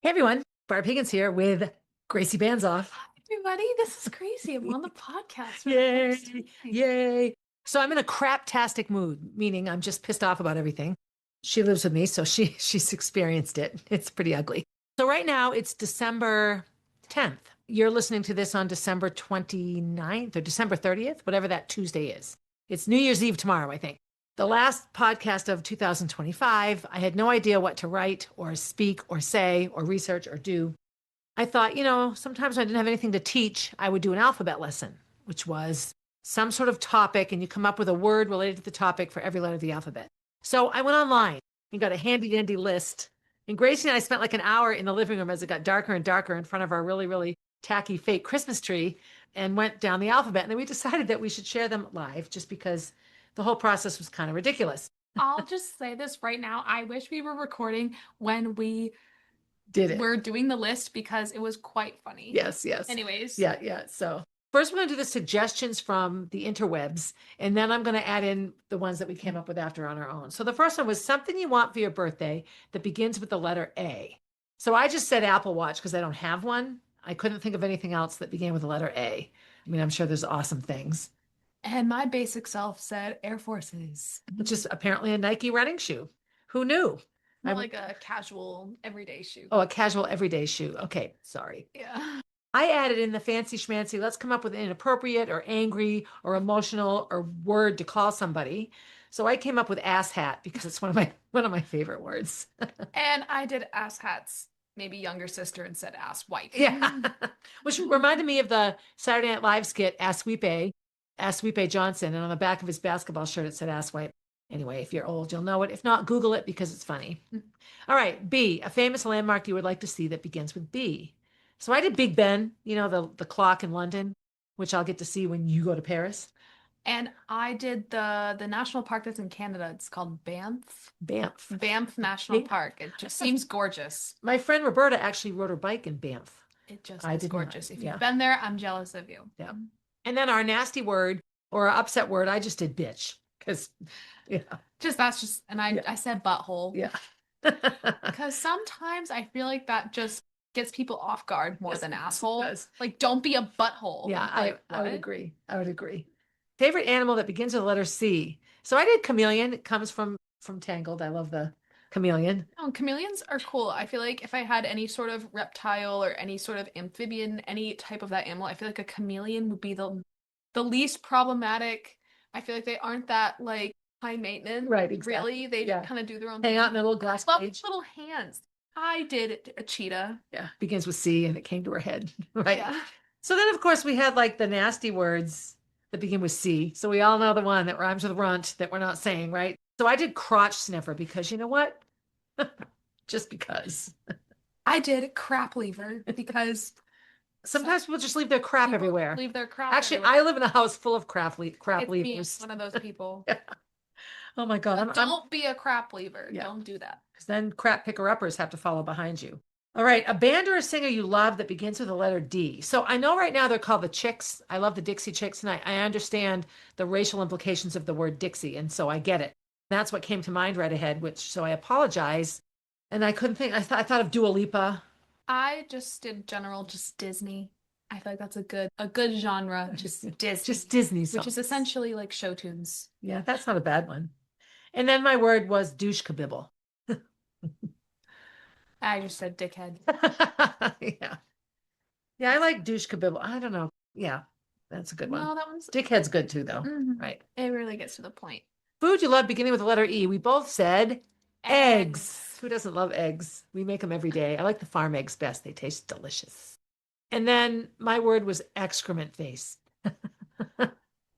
Hey everyone, Barb Higgins here with Gracie Banzoff. Hi, everybody. This is Gracie. I'm on the podcast for the Yay, first time. yay. So I'm in a craptastic mood, meaning I'm just pissed off about everything. She lives with me, so she's experienced it. It's pretty ugly. So right now it's December 10th. You're listening to this on December 29th or December 30th, whatever that Tuesday is. It's New Year's Eve tomorrow, I think. The last podcast of 2025, I had no idea what to write or speak or say or research or do. I thought, sometimes when I didn't have anything to teach, I would do an alphabet lesson, which was some sort of topic, and you come up with a word related to the topic for every letter of the alphabet. So I went online and got a handy dandy list. And Gracie and I spent like an hour in the living room as it got darker and darker in front of our really, really tacky fake Christmas tree and went down the alphabet. And then we decided that we should share them live just because the whole process was kind of ridiculous. I'll just say this right now. I wish we were recording when we Did it. were doing the list because it was quite funny. Yes, yes. Anyways. Yeah. So first we're going to do the suggestions from the interwebs, and then I'm going to add in the ones that we came up with after on our own. So the first one was something you want for your birthday that begins with the letter A. So I just said Apple Watch because I don't have one. I couldn't think of anything else that began with the letter A. I mean, I'm sure there's awesome things. And my basic self said Air Forces. Which is apparently a Nike running shoe. Who knew? Not like a casual everyday shoe. Oh, a casual everyday shoe. Okay, sorry. Yeah. I added in the fancy schmancy, let's come up with an inappropriate or angry or emotional or word to call somebody. So I came up with ass hat because it's one of my favorite words. And I did ass hats, maybe younger sister, and said ass wipe. Yeah. Which reminded me of the Saturday Night Live skit, Ass Sweepe Johnson. And on the back of his basketball shirt, it said ass wipe. Anyway, if you're old, you'll know it. If not, Google it because it's funny. All right, B, a famous landmark you would like to see that begins with B. So I did Big Ben, the clock in London, which I'll get to see when you go to Paris. And I did the national park that's in Canada. It's called Banff. Banff National Park. It just seems gorgeous. My friend Roberta actually rode her bike in Banff. It just is gorgeous. If Yeah. you've been there, I'm jealous of you. Yeah. And then our nasty word or our upset word, I just did bitch because, And I said butthole. Yeah. Because sometimes I feel like that just gets people off guard more than asshole. Like, don't be a butthole. Yeah, Like, I would agree. I would agree. Favorite animal that begins with the letter C. So I did chameleon. It comes from Tangled. I love the chameleon. Oh, chameleons are cool. I feel like if I had any sort of reptile or any sort of amphibian, any type of that animal, I feel like a chameleon would be the least problematic. I feel like they aren't that like high maintenance. Right, exactly. Really, they just kind of do their own Hang thing. out in their little glass Love cage. little hands. I did a cheetah. Yeah, begins with C and it came to her head. Right. Yeah. So then, of course, we had like the nasty words that begin with C. So we all know the one that rhymes with runt that we're not saying, right? So I did crotch sniffer because you know what? Just because. I did crap lever because sometimes people just leave their crap everywhere. Leave their crap. Actually, everywhere. I live in a house full of crap It's leavers. me, one of those people. Yeah. Oh my God. Don't be a crap lever. Yeah. Don't do that. Because then crap picker-uppers have to follow behind you. All right. A band or a singer you love that begins with the letter D. So I know right now they're called the Chicks. I love the Dixie Chicks, and I understand the racial implications of the word Dixie, and so I get it. That's what came to mind right ahead, so I apologize. And I couldn't think. I thought of Dua Lipa. I just did just Disney. I feel like that's a good genre. Just Disney. Just Disney songs. Which is essentially like show tunes. Yeah, that's not a bad one. And then my word was douche kabibble. I just said dickhead. Yeah. Yeah, I like douche kabibble. I don't know. Yeah, that's a good one. No, that one's... Dickhead's good too, though. Mm-hmm. Right. It really gets to the point. Food you love beginning with the letter E. We both said eggs. Who doesn't love eggs? We make them every day. I like the farm eggs best. They taste delicious. And then my word was excrement face.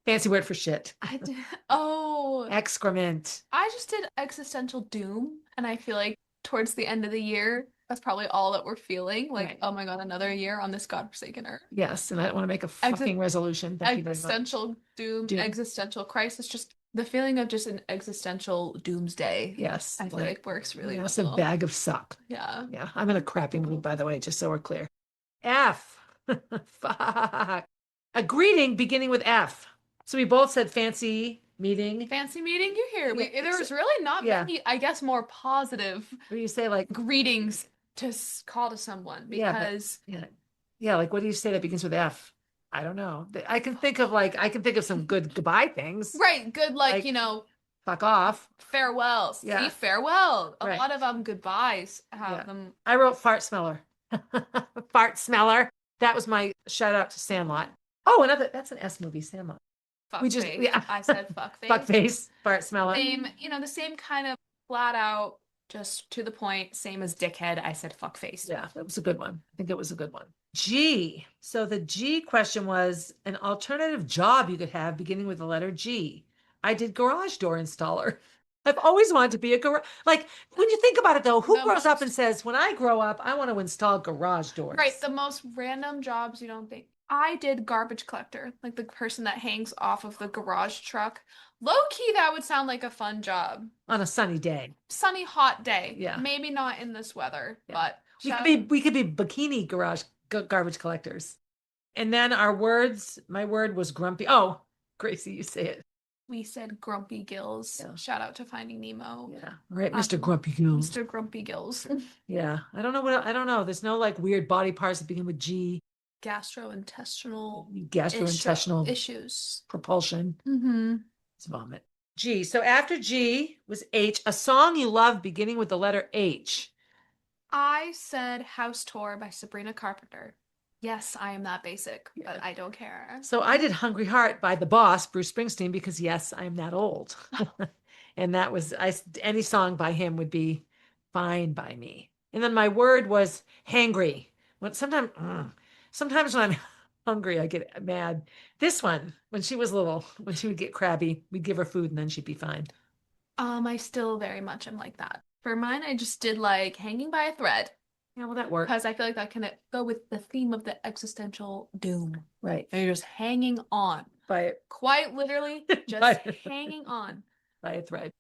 Fancy word for shit. I did. Oh. Excrement. I just did existential doom. And I feel like towards the end of the year, that's probably all that we're feeling. Like, right. Oh my God, another year on this godforsaken earth. Yes. And I don't want to make a fucking resolution. Existential doom, existential crisis. Just the feeling of just an existential doomsday. Yes. I feel like works really well. It's a bag of suck. Yeah. Yeah. I'm in a crappy mood, by the way, just so we're clear. F. Fuck. A greeting beginning with F. So we both said fancy meeting. Fancy meeting, you hear. There was really not many, I guess, more positive. What do you say, like greetings to call to someone Yeah, but because yeah, like what do you say that begins with F? I don't know. I can think of some good goodbye things. right, good like, Fuck off. farewells. Yeah. See, farewell. A Right. lot of goodbyes have Yeah. them. I wrote fart smeller. Fart smeller. That was my shout out to Sandlot. Oh, that's an S movie, Sandlot. Fuck face. I said fuck face. Fuck face, fart smeller. Same, the same kind of flat out, just to the point, same as dickhead. I said fuck face. Yeah, that was a good one. I think it was a good one. G. So the G question was an alternative job you could have beginning with the letter G. I did garage door installer. I've always wanted to be a garage. Like when you think about it though, who grows up and says, when I grow up, I want to install garage doors? Right, the most random jobs you don't think. I did garbage collector, like the person that hangs off of the garage truck. Low key, that would sound like a fun job. On a sunny day. Sunny, hot day. Yeah. Maybe not in this weather, but we could be bikini garage garbage collectors. And then my word was grumpy. Oh, Gracie, you say it. We said grumpy gills. Yeah. Shout out to Finding Nemo. Yeah. All right, Mr. Grumpy Gills. Mr. Grumpy Gills. Yeah. I don't know. There's no like weird body parts that begin with G. Gastrointestinal issues. Propulsion. Mm-hmm. It's vomit. G. So after G was H, a song you love beginning with the letter H. I said House Tour by Sabrina Carpenter. Yes, I am that basic, but I don't care. So I did Hungry Heart by the boss, Bruce Springsteen, because yes, I'm that old. And that was, any song by him would be fine by me. And then my word was hangry. Sometimes when I'm hungry, I get mad. This one, when she was little, when she would get crabby, we'd give her food and then she'd be fine. I still very much am like that. For mine, I just did like hanging by a thread. Yeah, well, that works. Because I feel like that can go with the theme of the existential doom. Right. And you're just hanging on. Quite literally, just hanging on. By a thread.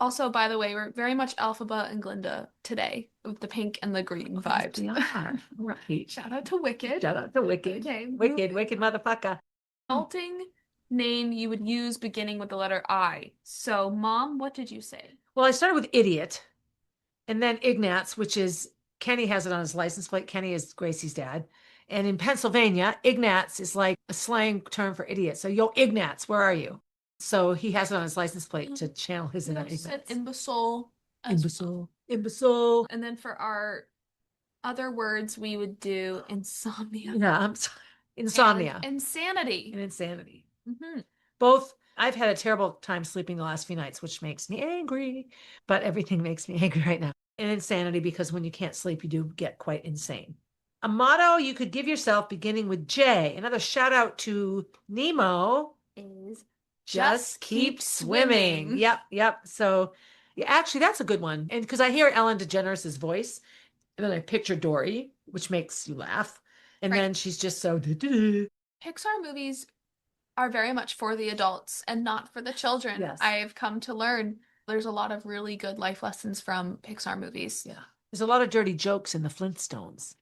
Also, by the way, we're very much Alphaba and Glinda today with the pink and the green vibes. We are. Right. Shout out to Wicked. Shout out to Wicked. Okay. Wicked motherfucker. Insulting name you would use beginning with the letter I. So, Mom, what did you say? Well, I started with idiot. And then Ignatz, which is Kenny has it on his license plate. Kenny is Gracie's dad. And in Pennsylvania, Ignatz is like a slang term for idiot. So, yo, Ignatz, where are you? So he has it on his license plate to channel his inner ignorance. Said imbecile. Imbecile. And then for our other words, we would do insomnia. Yeah, I'm sorry. Insomnia. And insanity. And insanity. Mm-hmm. Both. I've had a terrible time sleeping the last few nights, which makes me angry. But everything makes me angry right now. And insanity, because when you can't sleep, you do get quite insane. A motto you could give yourself beginning with J. Another shout out to Nemo is just keep swimming. Yep. So yeah, actually, that's a good one. And because I hear Ellen DeGeneres' voice, and then I picture Dory, which makes you laugh. And then she's just so. Pixar movies are very much for the adults and not for the children. Yes. I've come to learn there's a lot of really good life lessons from Pixar movies. Yeah. There's a lot of dirty jokes in the Flintstones.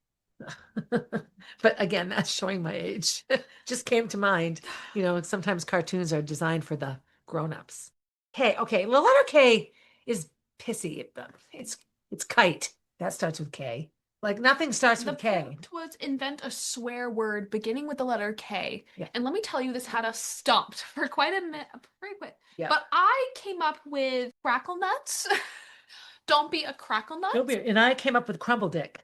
But again, that's showing my age. Just came to mind. Sometimes cartoons are designed for the grown-ups. Okay. The letter K is pissy. It's kite. That starts with K. Like nothing starts with K. The point was invent a swear word beginning with the letter K. Yeah. And let me tell you, this had us stumped for quite a minute. Yeah. But I came up with crackle nuts. Don't be a crackle nut. And I came up with crumble dick.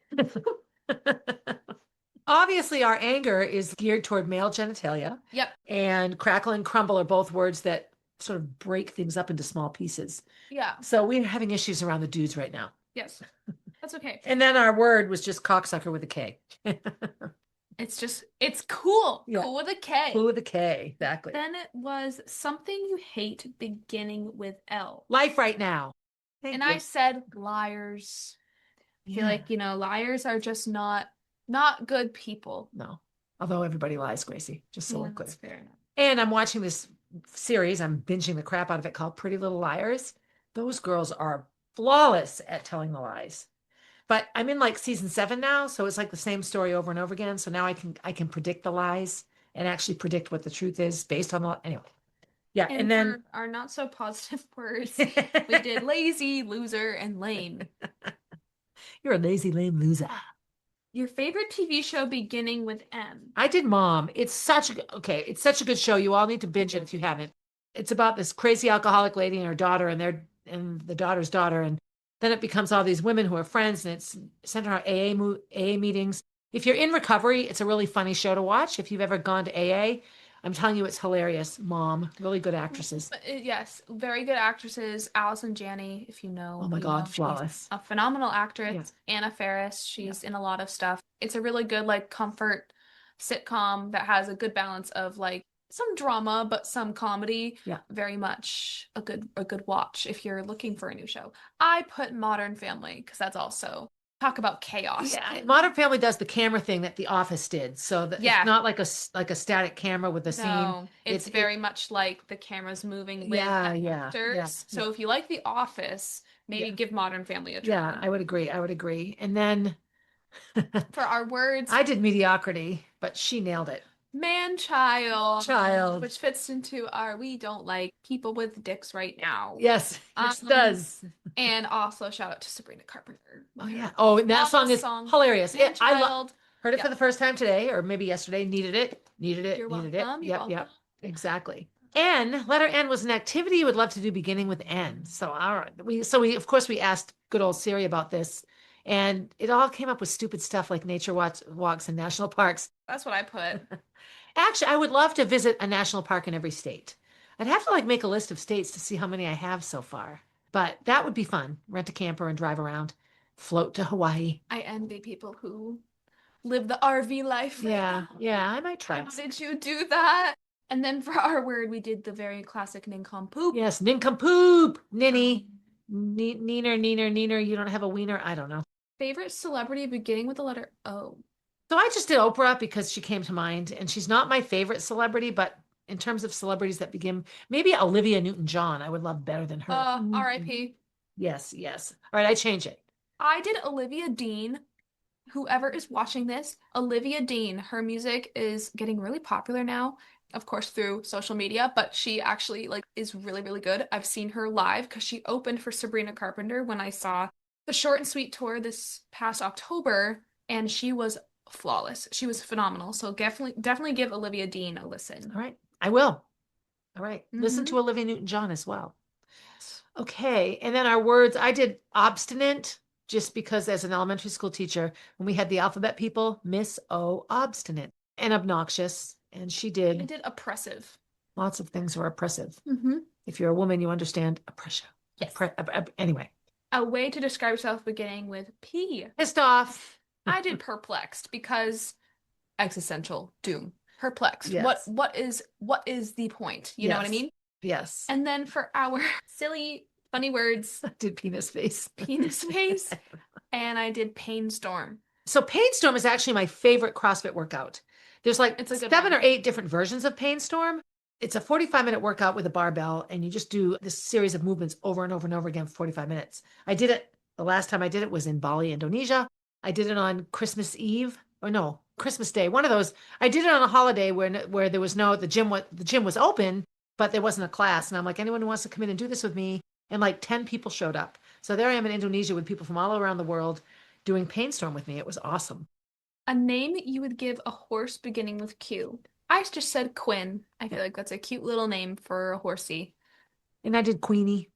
Obviously, our anger is geared toward male genitalia. Yep. And crackle and crumble are both words that sort of break things up into small pieces. Yeah. So we're having issues around the dudes right now. Yes. That's okay. And then our word was just cocksucker with a K. It's cool. Yeah. Cool with a K. Cool with a K. Exactly. Then it was something you hate beginning with L. Life right now. And I said liars. I feel like, liars are just not good people. No. Although everybody lies, Gracie. Just so we're clear. That's fair enough. And I'm watching this series. I'm binging the crap out of it called Pretty Little Liars. Those girls are flawless at telling the lies. But I'm in like season 7 now, so it's like the same story over and over again. So now I can predict the lies and actually predict what the truth is based on the anyway. Yeah, and then our not so positive words, we did lazy, loser, and lame. You're a lazy, lame loser. Your favorite TV show beginning with M. I did Mom. It's such a good show. You all need to binge it if you haven't. It's about this crazy alcoholic lady and her daughter and the daughter's daughter. And then it becomes all these women who are friends and it's centered on AA meetings. If you're in recovery, it's a really funny show to watch. If you've ever gone to AA, I'm telling you, it's hilarious. Mom, really good actresses. But yes, very good actresses. Allison Janney, if you know, Oh my you God, know she's flawless. a phenomenal actress. Yeah. Anna Faris, she's in a lot of stuff. It's a really good like comfort sitcom that has a good balance of like some drama but some comedy. Yeah. Very much a good watch if you're looking for a new show. I put Modern Family because that's also talk about chaos. Yeah, Modern Family does the camera thing that The Office did. So that Yeah. it's not like a static camera with a scene. No, it's very much like the camera's moving with the actors. So if you like The Office, maybe give Modern Family a try. Yeah, I would agree. I would agree. And then For our words, I did Mediocrity, but she nailed it. man-child, which fits into our we don't like people with dicks right now. Yes, it does. And also shout out to Sabrina Carpenter. Oh yeah. Oh, and that song is hilarious. I heard it for the first time today, or maybe yesterday. Needed it. You're welcome. Yep. Exactly. N, letter N was an activity you would love to do beginning with N. So we of course we asked good old Siri about this, and it all came up with stupid stuff like nature walks and national parks. That's what I put. Actually, I would love to visit a national park in every state. I'd have to like make a list of states to see how many I have so far. But that would be fun. Rent a camper and drive around, float to Hawaii. I envy people who live the RV life. Yeah, I might try. How did you do that? And then for our word, we did the very classic nincompoop. Yes, nincompoop, ninny, neener. You don't have a wiener? I don't know. Favorite celebrity beginning with the letter O. So I just did Oprah because she came to mind, and she's not my favorite celebrity, but in terms of celebrities that begin, maybe Olivia Newton-John, I would love better than her. R.I.P. Yes. All right, I change it. I did Olivia Dean. Whoever is watching this, Olivia Dean, her music is getting really popular now, of course, through social media, but she actually like is really, really good. I've seen her live because she opened for Sabrina Carpenter when I saw the Short and Sweet tour this past October, and she was flawless. She was phenomenal. So definitely give Olivia Dean a listen. All right. I will. All right. Listen to Olivia Newton-John as well. Okay. And then our words, I did obstinate just because as an elementary school teacher, when we had the alphabet people, Miss O, obstinate, and obnoxious. And she did. I did oppressive. Lots of things were oppressive. If you're a woman, you understand oppression. Yes. Anyway. A way to describe yourself beginning with P. Pissed off. I did perplexed because existential doom. Perplexed. Yes. What is the point? You know what I mean? Yes. And then for our silly, funny words, I did penis face. Penis face. And I did pain storm. So pain storm is actually my favorite CrossFit workout. There's like 7 or 8 different versions of pain storm. It's a 45-minute workout with a barbell, and you just do this series of movements over and over and over again for 45 minutes. I did it. The last time I did it was in Bali, Indonesia. I did it on Christmas Eve, or no, Christmas Day. One of those. I did it on a holiday where there was the gym was open, but there wasn't a class. And I'm like, anyone who wants to come in and do this with me? And like 10 people showed up. So there I am in Indonesia with people from all around the world doing pain storm with me. It was awesome. A name you would give a horse beginning with Q. I just said Quinn. I feel like that's a cute little name for a horsey. And I did Queenie.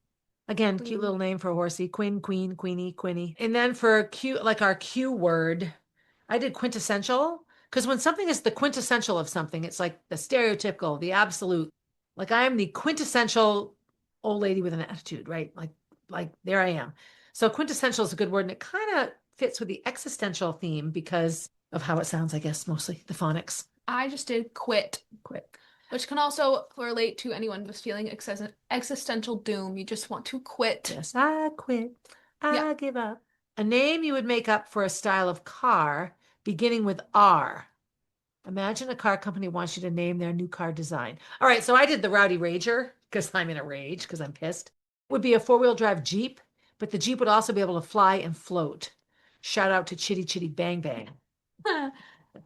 Again, cute little name for a horsey. Queen, Queenie, Quinny. And then for Q, like our Q word, I did quintessential. Because when something is the quintessential of something, it's like the stereotypical, the absolute. Like I am the quintessential old lady with an attitude, right? Like there I am. So quintessential is a good word, and it kind of fits with the existential theme because of how it sounds, I guess, mostly the phonics. I just did quit, which can also relate to anyone who's feeling existential doom. You just want to quit. Yes, I quit. I give up. A name you would make up for a style of car beginning with R. Imagine a car company wants you to name their new car design. All right, so I did the Rowdy Rager because I'm in a rage because I'm pissed. It would be a 4-wheel drive Jeep, but the Jeep would also be able to fly and float. Shout out to Chitty Chitty Bang Bang.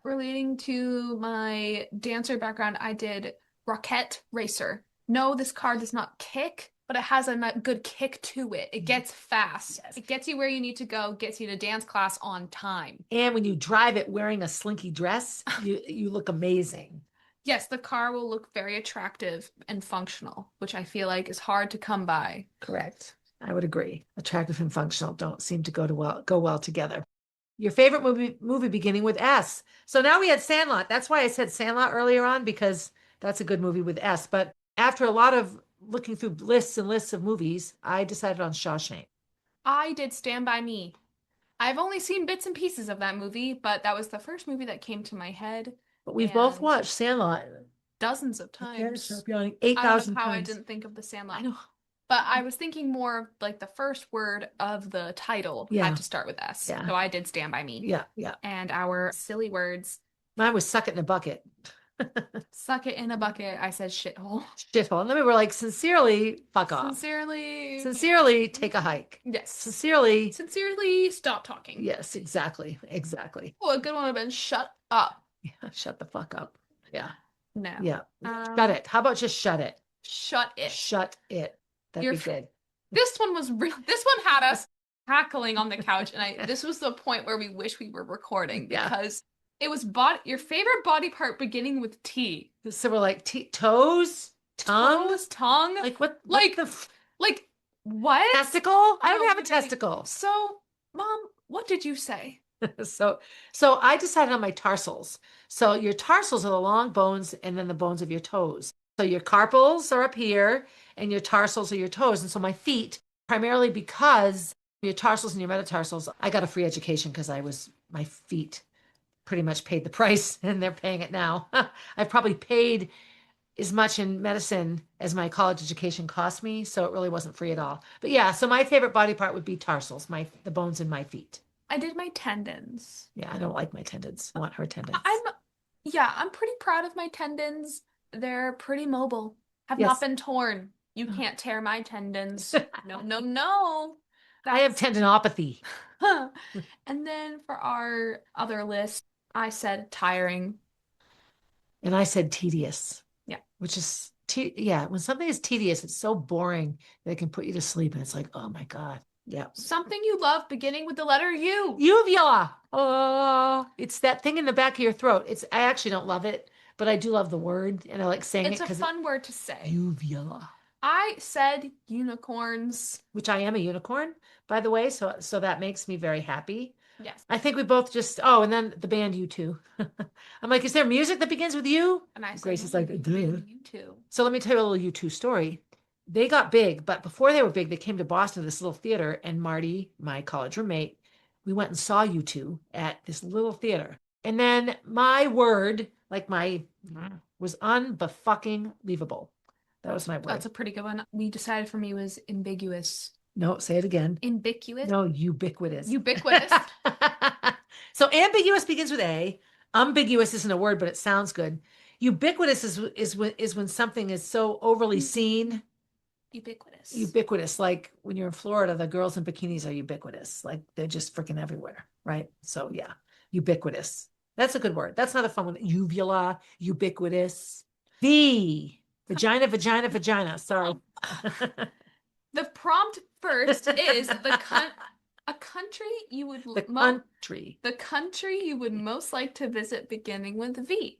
Relating to my dancer background, I did Rocket Racer. No, this car does not kick. but it has a good kick to it. It gets fast. Yes. It gets you where you need to go, gets you to dance class on time. And when you drive it wearing a slinky dress, you look amazing. Yes, the car will look very attractive and functional, which I feel like is hard to come by. Correct. I would agree. Attractive and functional don't seem to go well together. Your favorite movie beginning with S. So now we had Sandlot. That's why I said Sandlot earlier on, because that's a good movie with S. But after a lot of looking through lists and lists of movies, I decided on Shawshank. I did Stand By Me. I've only seen bits and pieces of that movie, but that was the first movie that came to my head. But we've both watched Sandlot dozens of times. 8,000 I don't know how times. I didn't think of the Sandlot. I know. But I was thinking more of like the first word of the title had to start with S. Yeah. So I did Stand By Me. Yeah, yeah. And our silly words. Mine was Suck It in a Bucket. Suck it in a bucket. I said shithole. Shithole. And then we were like, sincerely, fuck off. Sincerely, take a hike. Yes. Sincerely, stop talking. yes, exactly. Exactly. Oh, a good one would have been shut up. Yeah, shut the fuck up. Yeah. No. Yeah. Shut it. How about just shut it? Shut it. Shut it. That'd be good. This one was this one had us cackling on the couch, and this was the point where we wish we were recording because it was your favorite body part beginning with T. So we're like toes, tongue, Like what? Like what? Testicle? I don't have a testicle. So, Mom, what did you say? So I decided on my tarsals. So your tarsals are the long bones and then the bones of your toes. So your carpals are up here and your tarsals are your toes. And so my feet, primarily because your tarsals and your metatarsals, I got a free education because my feet pretty much paid the price and they're paying it now. I've probably paid as much in medicine as my college education cost me. So it really wasn't free at all. But yeah, so my favorite body part would be tarsals, the bones in my feet. I did my tendons. Yeah, I don't like my tendons. I want her tendons. I'm pretty proud of my tendons. They're pretty mobile. Have not been torn. You can't tear my tendons. No. I have tendinopathy. And then for our other list, I said tiring. And I said tedious. Yeah. Which is, when something is tedious, it's so boring that it can put you to sleep. And it's like, oh my God. Yeah. Something you love beginning with the letter U. Uvula. Oh, it's that thing in the back of your throat. I actually don't love it, but I do love the word and I like saying it. It's a fun word to say. Uvula. I said unicorns. Which I am a unicorn, by the way. So that makes me very happy. Yes. I think we both and then the band U2. I'm like, is there music that begins with U? And I said, Grace is like, duh. U2. So let me tell you a little U2 story. They got big, but before they were big, they came to Boston, this little theater, and Marty, my college roommate, we went and saw U2 at this little theater. And then my word, was unbefucking-leavable. That was my word. That's a pretty good one. We decided for me was ambiguous. No, say it again. Ambiguous? No, ubiquitous. Ubiquitous. So ambiguous begins with A. Ambiguous isn't a word, but it sounds good. Ubiquitous is when something is so overly seen. Ubiquitous. Like when you're in Florida, the girls in bikinis are ubiquitous. Like they're just freaking everywhere, right? So yeah, ubiquitous. That's a good word. That's not a fun one. Uvula, ubiquitous. V. Vagina. Sorry. The prompt first is a country you would the country you would most like to visit beginning with V.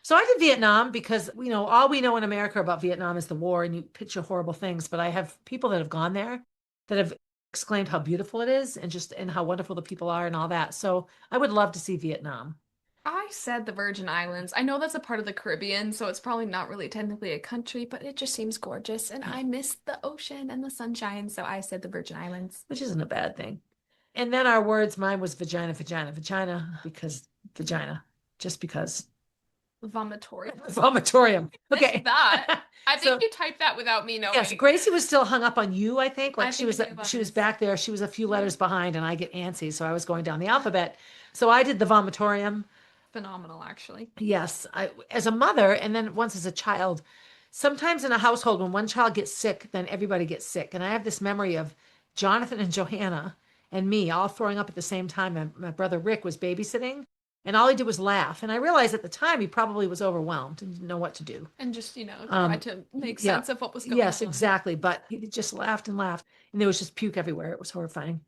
So I did Vietnam because all we know in America about Vietnam is the war and you picture horrible things, but I have people that have gone there that have exclaimed how beautiful it is and how wonderful the people are and all that. So I would love to see Vietnam. I said the Virgin Islands. I know that's a part of the Caribbean, so it's probably not really technically a country, but it just seems gorgeous. And I miss the ocean and the sunshine, so I said the Virgin Islands. Which isn't a bad thing. And then our words, mine was vagina, because vagina, just because. Vomitorium. Okay. That. I think you typed that without me knowing. Yes, Gracie was still hung up on you, I think. She was back there. She was a few letters behind and I get antsy, so I was going down the alphabet. So I did the vomitorium. Phenomenal, actually. Yes. As a mother, and then once as a child, sometimes in a household, when one child gets sick, then everybody gets sick. And I have this memory of Jonathan and Johanna and me all throwing up at the same time. My brother Rick was babysitting. And all he did was laugh. And I realized at the time he probably was overwhelmed and didn't know what to do. And just, tried to make Yeah. sense of what was going Yes, on. exactly. But he just laughed and laughed. And there was just puke everywhere. It was horrifying.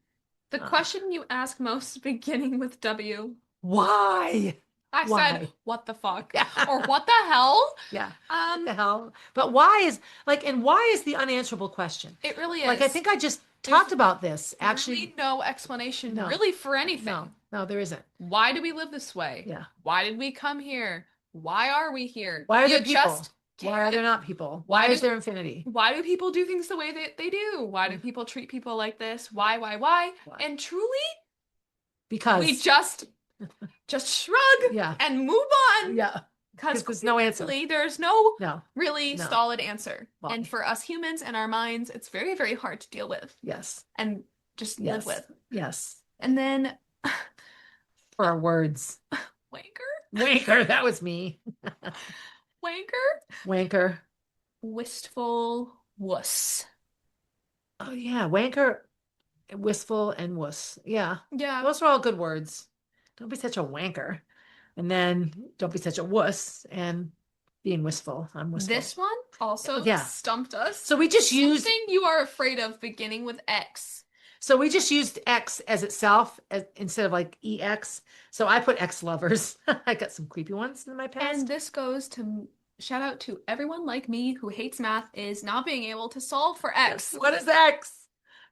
The question you ask most beginning with W. Why? I Why? said, what the fuck? Yeah. Or what the hell? Yeah. What the hell? But why is and why is the unanswerable question? It really is. Like, I think I just talked about this. There's Actually, really no explanation No. really for anything. no, there isn't. Why do we live this way? Yeah. Why did we come here? Why are we here? Why are there You people? just Why are there not people? Why Why is do- there infinity? Why do people do things the way that they do? Why do people treat people like this? Why? Why? And truly, Because we just shrug yeah, and move on. yeah. Because there's no answer. There's no No. really No. solid answer. Well, And for us humans and our minds, it's very, very hard to deal with Yes. and just Yes. live with. Yes. And then For our words. wanker, Wanker. That was me. wanker, Wanker. wistful, wuss. Oh yeah, wanker, wistful, and wuss. Yeah, Yeah. those are all good words. Don't be such a wanker, and then don't be such a wuss, and being wistful. I'm wistful. This one also Yeah. stumped us. So we just used. Something you are afraid of beginning with X. So we just used X as itself instead of like EX. So I put X lovers. I got some creepy ones in my past. And this goes to shout out to everyone like me who hates math is not being able to solve for X. What is X?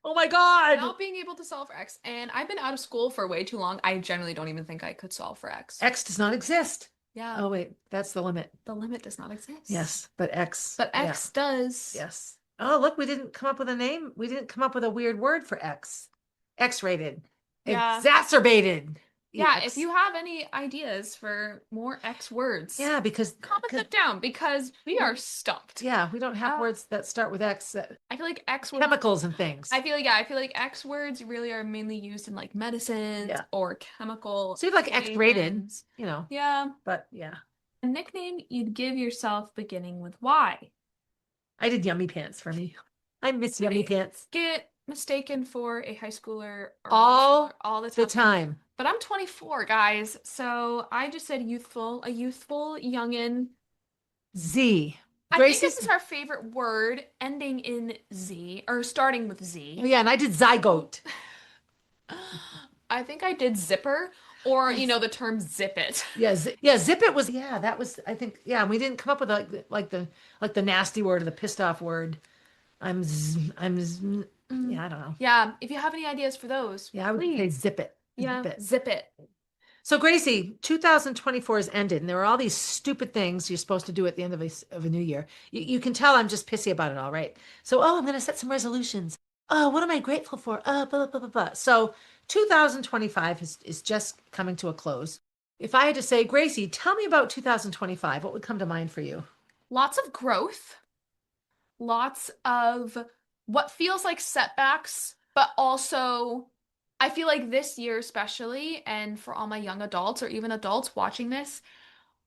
Oh my God. Not being able to solve for X. And I've been out of school for way too long. I generally don't even think I could solve for X. X does not exist. Yeah. Oh wait, that's the limit. The limit does not exist. Yes, but X. But X does. Yes. Oh, look, we didn't come up with a name. We didn't come up with a weird word for X. X-rated. Yeah. Exacerbated. Yeah, X. if you have any ideas for more X words, Yeah, because comment them down because we are stumped. yeah, we don't have words that start with X. I feel like X words Chemicals and things. I feel like X words really are mainly used in like medicines Yeah. or chemical. So you have like X-rated, statements. Yeah. But yeah. A nickname you'd give yourself beginning with Y. I did yummy pants for me. I miss yummy pants. Get mistaken for a high schooler or All all the the time. But I'm 24, guys, so I just said youthful, a youthful youngin. Z. I think Gracie's. this is our favorite word, ending in Z, or starting with Z. Yeah, and I did zygote. I think I did zipper, or the term zip it. Yeah, zip it was. Yeah, that was. I think. Yeah, we didn't come up with like the nasty word or the pissed off word. Yeah, I don't know. Yeah, if you have any ideas for those, Yeah, I would say zip it. Yeah, Zip it. zip it. So Gracie, 2024 has ended, and there were all these stupid things you're supposed to do at the end of a new year. You can tell I'm just pissy about it all, right? So, I'm going to set some resolutions. Oh, what am I grateful for? Blah, blah, blah, blah, blah. So 2025 is just coming to a close. If I had to say, Gracie, tell me about 2025, what would come to mind for you? Lots of growth. Lots of what feels like setbacks, but also I feel like this year especially, and for all my young adults or even adults watching this,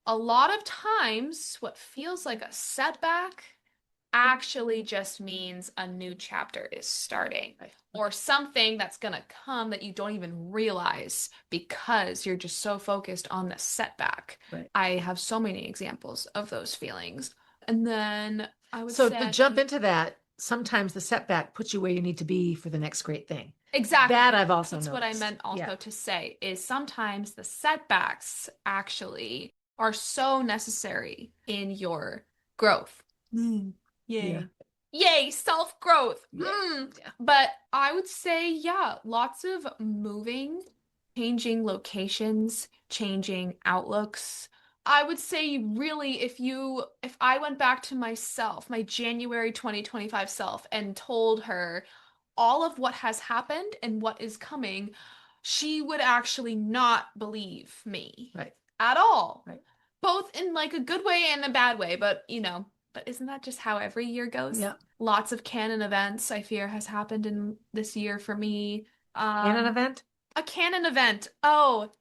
a lot of times what feels like a setback actually just means a new chapter is starting, or something that's gonna come that you don't even realize because you're just so focused on the setback. Right. I have so many examples of those feelings. And then I would So say to jump into that, sometimes the setback puts you where you need to be for the next great thing. exactly. That I've also That's noticed. what I meant also Yeah. to say is sometimes the setbacks actually are so necessary in your growth. Yay. Yeah. Yay, self-growth. Yeah. Yeah. But I would say, yeah, lots of moving, changing locations, changing outlooks. I would say really if I went back to myself, my January 2025 self, and told her all of what has happened and what is coming, she would actually not believe me Right. at all. Right. Both in like a good way and a bad way, but but isn't that just how every year goes? Yeah. Lots of canon events I fear has happened in this year for me. In an event? A canon event. Oh,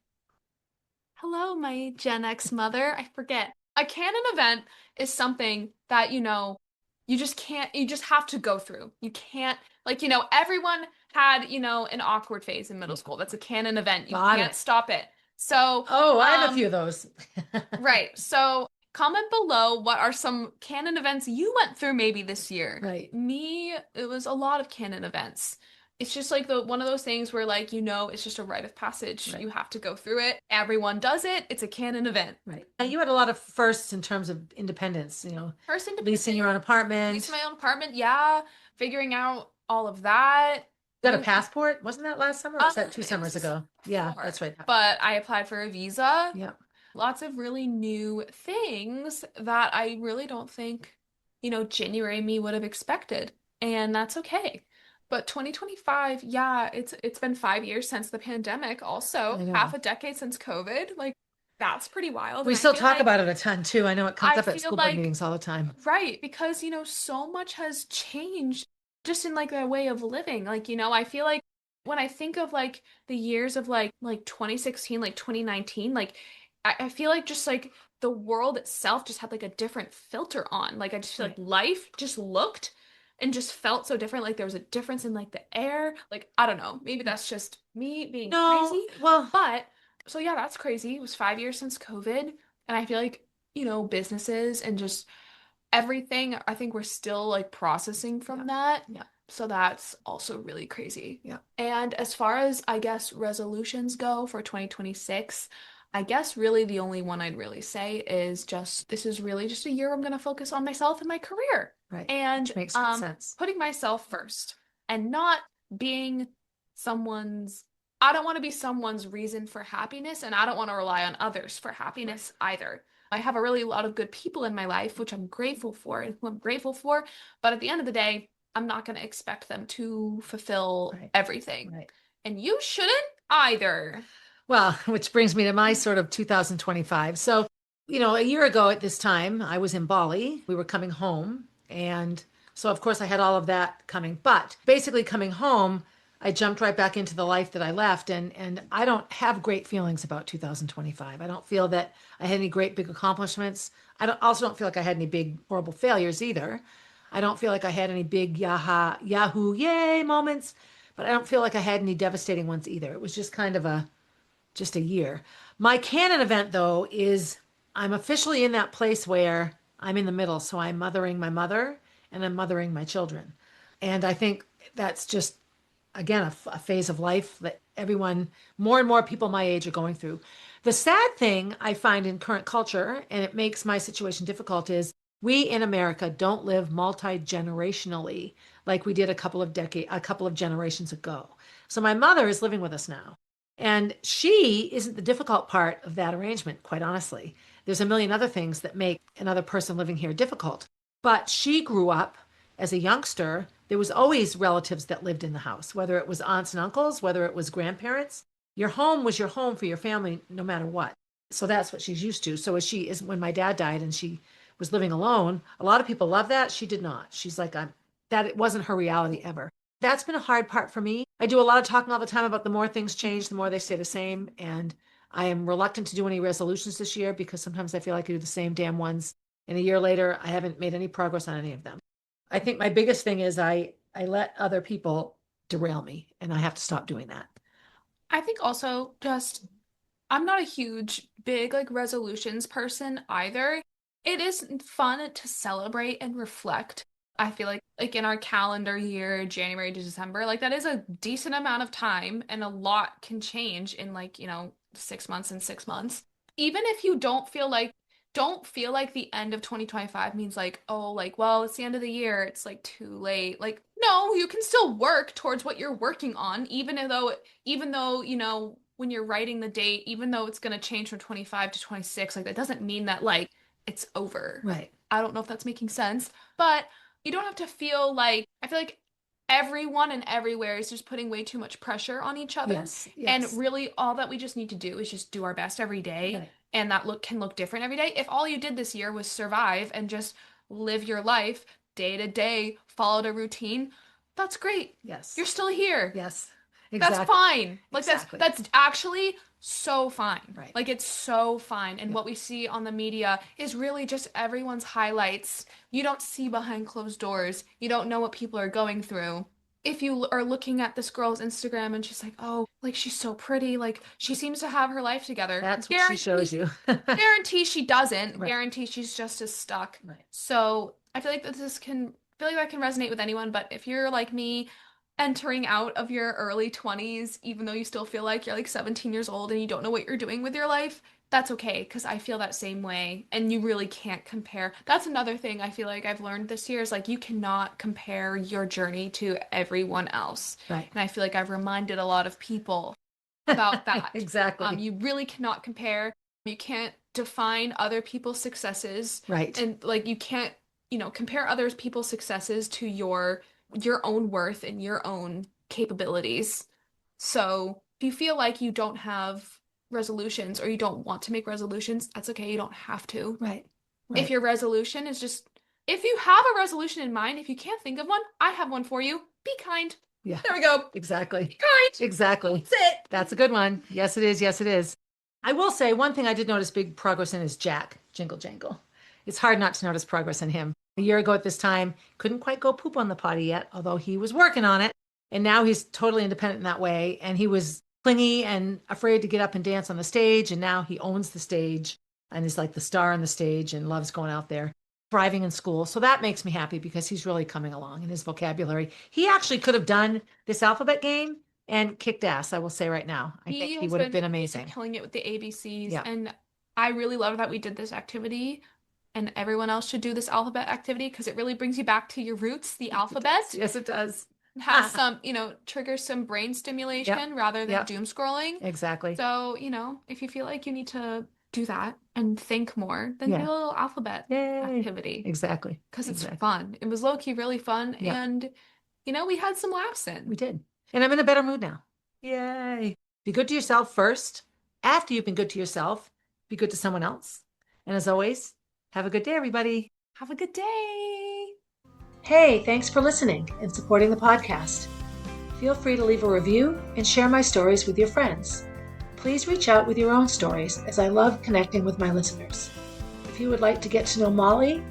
hello, my Gen X mother. I forget. A canon event is something that, you just have to go through. You can't, everyone had, an awkward phase in middle school. That's a canon event. You Got can't it. stop it. So, Oh, I have a few of those. right. So comment below what are some canon events you went through maybe this year. Right. Me, it was a lot of canon events. It's just like the one of those things where like it's just a rite of passage. Right. You have to go through it. Everyone does it. It's a canon event. Right. And you had a lot of firsts in terms of independence, First leasing independent, your own apartment. leasing my own apartment, yeah. Figuring out all of that. Got a passport? Wasn't that last summer or was that two It summers was ago? Yeah, before. that's right. But I applied for a visa. Yeah. Lots of really new things that I really don't think, January me would have expected. And that's okay. But 2025, yeah, it's been 5 years since the pandemic, also I half know. a decade since COVID. Like that's pretty wild. We And I still feel talk like about it a ton too. I know it comes I up at feel school board like meetings all the time. right, because so much has changed just in like their way of living. Like, I feel like when I think of like the years of like 2016, like 2019, like I feel like just like the world itself just had like a different filter on. Like I just feel like Right. life just looked and just felt so different. Like there was a difference in like the air. Like I don't know, maybe that's just me being No, crazy. well, But so yeah, that's crazy. It was 5 years since COVID. And I feel like, businesses and just everything, I think we're still like processing yeah, from that. yeah, So that's also really crazy. yeah. And as far as I guess resolutions go for 2026, I guess really the only one I'd really say is just this is really just a year I'm going to focus on myself and my career Right. and Which makes good sense. putting myself first and not being someone's I don't want to be someone's reason for happiness and I don't want to rely on others for happiness either. I have a really lot of good people in my life, which I'm grateful for and who I'm grateful for. But at the end of the day, I'm not going to expect them to fulfill Right. everything. Right. And you shouldn't either. Well, which brings me to my sort of 2025. So, a year ago at this time, I was in Bali. We were coming home. And so, of course, I had all of that coming. But basically, coming home, I jumped right back into the life that I left. And I don't have great feelings about 2025. I don't feel that I had any great big accomplishments. Also don't feel like I had any big, horrible failures either. I don't feel like I had any big Yahoo, yay moments. But I don't feel like I had any devastating ones either. It was just kind of just a year. My canon event, though, is I'm officially in that place where I'm in the middle. So I'm mothering my mother and I'm mothering my children. And I think that's just, again, a phase of life that more and more people my age are going through. The sad thing I find in current culture, and it makes my situation difficult, is we in America don't live multi-generationally like we did a couple of generations ago. So my mother is living with us now. And she isn't the difficult part of that arrangement, quite honestly. There's a million other things that make another person living here difficult. But she grew up as a youngster. There was always relatives that lived in the house, whether it was aunts and uncles, whether it was grandparents. Your home was your home for your family, no matter what. So that's what she's used to. So as she is when my dad died and she was living alone, a lot of people love that. She did not. She's like, that it wasn't her reality ever. That's been a hard part for me. I do a lot of talking all the time about the more things change, the more they stay the same. And I am reluctant to do any resolutions this year because sometimes I feel like I do the same damn ones. And a year later, I haven't made any progress on any of them. I think my biggest thing is I let other people derail me and I have to stop doing that. I think also just I'm not a huge, big like resolutions person either. It is fun to celebrate and reflect. I feel like in our calendar year, January to December, like that is a decent amount of time and a lot can change in like, 6 months and 6 months. Even if you don't feel like the end of 2025 means like, oh, like, well, it's the end of the year, it's like too late. Like, no, you can still work towards what you're working on, even though, when you're writing the date, even though it's going to change from 25 to 26, like that doesn't mean that like it's over. Right. I don't know if that's making sense, but you don't have to feel like I feel like everyone and everywhere is just putting way too much pressure on each other. Yes. And Yes. really all that we just need to do is just do our best every day. Right. And that can look different every day. If all you did this year was survive and just live your life day to day, followed a routine, that's great. Yes. You're still here. Yes. That's Exactly. fine. Like Exactly. that's actually so fine. Right. Like it's so fine. And Yeah. what we see on the media is really just everyone's highlights. You don't see behind closed doors. You don't know what people are going through. if you are looking at this girl's Instagram and she's like, oh, like she's so pretty, like she seems to have her life together. That's what she shows you. Guarantee she doesn't. Right. Guarantee she's just as stuck. Right. So I feel like that can resonate with anyone, but if you're like me, entering out of your early 20s, even though you still feel like you're like 17 years old and you don't know what you're doing with your life, that's okay, because I feel that same way, and you really can't compare. That's another thing I feel like I've learned this year is like you cannot compare your journey to everyone else. Right. And I feel like I've reminded a lot of people about that. Exactly. You really cannot compare. You can't define other people's successes. Right. And like you can't, compare other people's successes to your own worth and your own capabilities. So if you feel like you don't have resolutions or you don't want to make resolutions, that's okay. You don't have to. Right. If your resolution is if you have a resolution in mind, if you can't think of one, I have one for you. Be kind. Yeah. There we go. Exactly. Be kind. Exactly. That's it. That's a good one. Yes, it is. Yes, it is. I will say one thing I did notice big progress in is Jack, Jingle Jangle. It's hard not to notice progress in him. A year ago at this time, couldn't quite go poop on the potty yet, although he was working on it. And now he's totally independent in that way. And he was clingy and afraid to get up and dance on the stage. And now he owns the stage and is like the star on the stage and loves going out there, thriving in school. So that makes me happy because he's really coming along in his vocabulary. He actually could have done this alphabet game and kicked ass, I will say right now. I think he would have been amazing. Killing it with the ABCs. Yeah. And I really love that we did this activity. And everyone else should do this alphabet activity because it really brings you back to your roots, the alphabet. Yes, it does. It has some, triggers some brain stimulation rather than doom scrolling. Exactly. So, if you feel like you need to do that and think more, then do a little alphabet activity. Exactly. Because it's fun. It was low-key really fun. Yeah. And, we had some laughs in. We did. And I'm in a better mood now. Yay. Be good to yourself first. After you've been good to yourself, be good to someone else. And as always, have a good day, everybody. Have a good day. Hey, thanks for listening and supporting the podcast. Feel free to leave a review and share my stories with your friends. Please reach out with your own stories, as I love connecting with my listeners. If you would like to get to know Molly,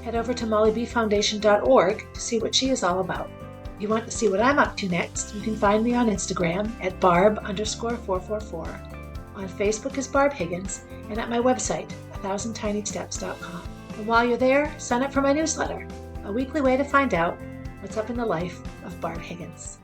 head over to mollybfoundation.org to see what she is all about. If you want to see what I'm up to next, you can find me on Instagram at barb_444. On Facebook as Barb Higgins, and at my website, 1000tinysteps.com. And while you're there, sign up for my newsletter, a weekly way to find out what's up in the life of Barb Higgins.